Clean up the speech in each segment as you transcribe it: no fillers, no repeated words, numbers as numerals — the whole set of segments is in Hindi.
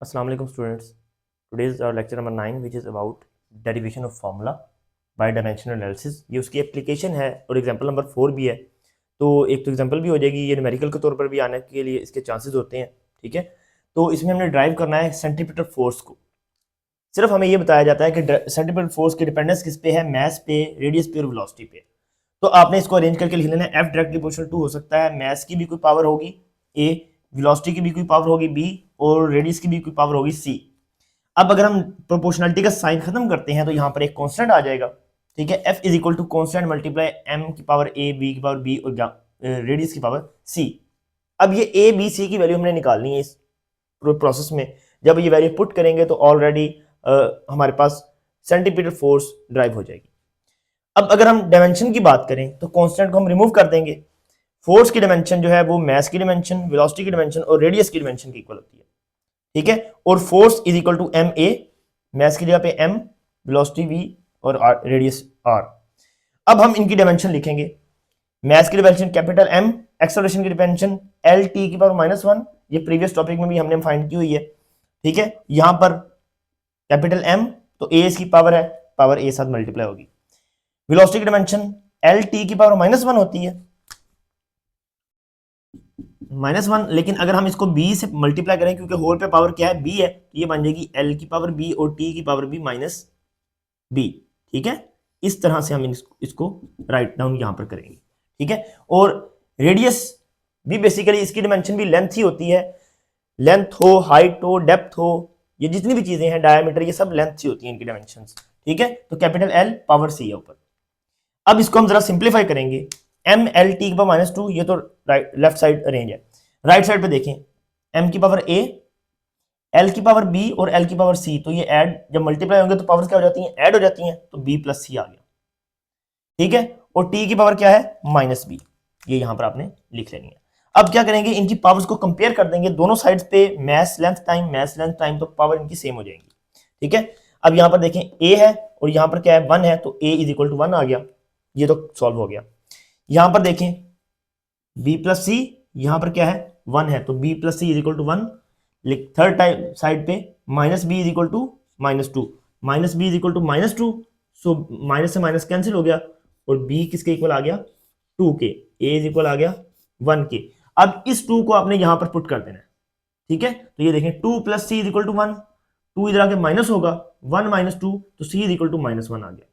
Assalamu alaikum students. Today's our lecture number 9 which is about derivation of formula by dimensional analysis. ये उसकी एप्लीकेशन है और एग्जांपल नंबर 4 भी है। तो एक तो एग्जांपल भी हो जाएगी, ये न्यूमेरिकल के तौर पर भी आने के लिए इसके चांसेस होते हैं। ठीक है, तो इसमें हमने ड्राइव करना है सेंट्रीपिटल फोर्स को। सिर्फ हमें ये बताया जाता है कि सेंट्रीपिटल फोर्स की डिपेंडेंस किस पे है, मास पे, रेडियस पे और वेलोसिटी पे। तो आपने इसको अरेंज करके लिख लेना है। एफ डायरेक्टली प्रोपोर्शनल टू हो सकता है, मास की भी कोई पावर होगी ए, वेलोसिटी की भी कोई पावर होगी बी और रेडियस की भी कोई पावर होगी सी। अब अगर हम प्रोपोर्शनलिटी का साइन खत्म करते हैं तो यहाँ पर एक कांस्टेंट आ जाएगा। ठीक है, F is equal to constant multiply m की पावर a, b की पावर b और रेडियस की पावर c। अब ये a, b, c की वैल्यू हमने निकालनी है इस प्रोसेस में। जब ये वैल्यू पुट करेंगे तो ऑलरेडी हमारे पास सेंटीमीटर फोर्स ड्राइव हो जाएगी। अब अगर हम डायमेंशन की बात करें तो कांस्टेंट को हम रिमूव कर देंगे। फोर्स की डायमेंशन जो है वो मास की डायमेंशन, वेलोसिटी की डायमेंशन और रेडियस की डायमेंशन की इक्वल होती है। ठीक है, और force is equal to M A, mass की जगह पे m, वेलोसिटी v और रेडियस r। अब हम इनकी डायमेंशन लिखेंगे। मास की डायमेंशन कैपिटल M, एक्सेलरेशन की डायमेंशन l t की पावर -1, ये प्रीवियस टॉपिक में भी हमने फाइंड की हुई है। ठीक है, यहां पर कैपिटल M तो a इसकी पावर है, पावर a साथ मल्टीप्लाई होगी। वेलोसिटी की डायमेंशन l t की पावर -1 होती है, -1, लेकिन अगर हम इसको b से मल्टीप्लाई करें क्योंकि होल पे पावर क्या है b है, तो ये बन जाएगी l की पावर b और t की पावर b माइनस b। ठीक है, इस तरह से हम इसको राइट डाउन यहां पर करेंगे। ठीक है, और रेडियस भी बेसिकली इसकी डिमेंशन भी लेंथ ही होती है। लेंथ हो, हाइट हो, डेप्थ हो, ये जितनी भी चीजें हैं, डायमीटर, ये सब लेंथ ही होती है इनकी डायमेंशंस। ठीक है, तो कैपिटल L पावर C है ऊपर। अब इसको हम जरा सिंप्लीफाई करेंगे। m l t की पावर -2, ये तो राइट लेफ्ट साइड अरेंज है। राइट साइड पे देखें, m की पावर a, l की पावर b और l की पावर c, तो ये ऐड जब मल्टीप्लाई होंगे तो पावर्स क्या हो जाती हैं, ऐड हो जाती हैं, तो b प्लस c आ गया। ठीक है, और t की पावर क्या है, -b, ये यहां पर आपने लिख लेनी है। अब क्या करेंगे, इनकी पावर्स को कंपेयर कर देंगे दोनों साइड्स पे, मास length time mass length time, तो पावर इनकी सेम हो जाएंगी। ठीक है, अब यहां पर देखें a है और यहां पर क्या है 1 है, तो a इज इक्वल टू 1 आ गया, ये तो सॉल्व हो गया। यहां पर देखें b प्लस सी, यहां पर क्या है 1 है, तो b plus C is equal to 1। Third time side पे -b is equal to -2, -b is equal to -2, so minus से माइनस कैंसिल हो गया और b किसके इक्वल आ गया, 2 के, a इज इक्वल आ गया 1 के। अब इस 2 को आपने यहां पर पुट कर देना है। ठीक है, तो ये देखें 2 plus C is equal to 1, 2 इधर आके माइनस होगा, 1 माइनस 2, तो c इज इक्वल टू -1 आ गया।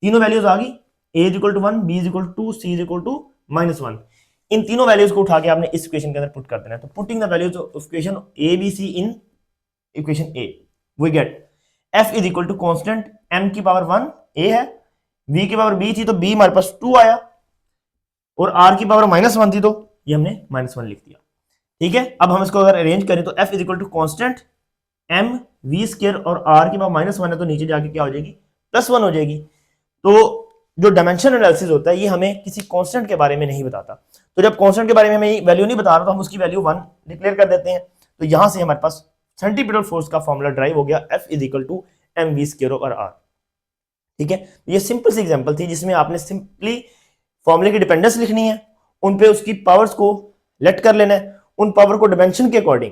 तीनों वैल्यूज आ गई, a is equal to 1, b is equal to 2, c is equal to -1। इन तीनों वैल्यूज को उठा के आपने इस इक्वेशन के अंदर पुट कर देना है। तो putting the values of equation a b c in equation a, we get f is equal to constant m की पावर 1 a है, v की पावर b थी तो b हमारे पास 2 आया, और r की पावर -1 थी तो ये हमने -1 लिख दिया। ठीक है, अब हम इसको अगर अरेंज करें तो f is equal to constant m v square और r की पावर -1 है, तो नीचे जाके क्या हो जाएगी, +1 हो जाएगी। तो जो डायमेंशन एनालिसिस होता है ये हमें किसी कांस्टेंट के बारे में नहीं बताता। तो जब कांस्टेंट के बारे में हमें वैल्यू नहीं बता रहा तो हम उसकी वैल्यू 1 डिक्लेयर कर देते हैं। तो यहां से हमारे पास सेंटीमीटर फोर्स का फॉर्मूला ड्राइव हो गया, F is equal to M V square over R। ठीक है, ये सिंपल सी एग्जांपल थी जिसमें आपने सिंपली फॉर्मूले की डिपेंडेंस लिखनी है, उन पे उसकी पावर्स को लेट कर लेना है, उन पावर को डायमेंशन के अकॉर्डिंग,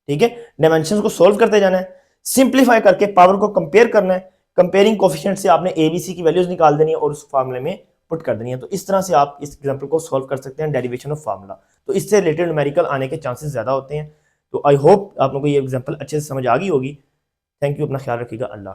ठीक है, डायमेंशन को सोल्व करते जाना है, सिंप्लीफाई करके पावर को कंपेयर करना है, कंपेयरिंग कोफिशिएंट से आपने एबीसी की वैल्यूज निकाल देनी है और उस फार्मूले में पुट कर देनी है। तो इस तरह से आप इस एग्जांपल को सॉल्व कर सकते हैं, डेरिवेशन ऑफ फार्मूला। तो इससे रिलेटेड न्यूमेरिकल आने के चांसेस ज्यादा होते हैं। तो आई होप आप लोगों को ये एग्जांपल अच्छे से समझ आ गई होगी। थैंक यू, अपना ख्याल रखिएगा, अल्लाह।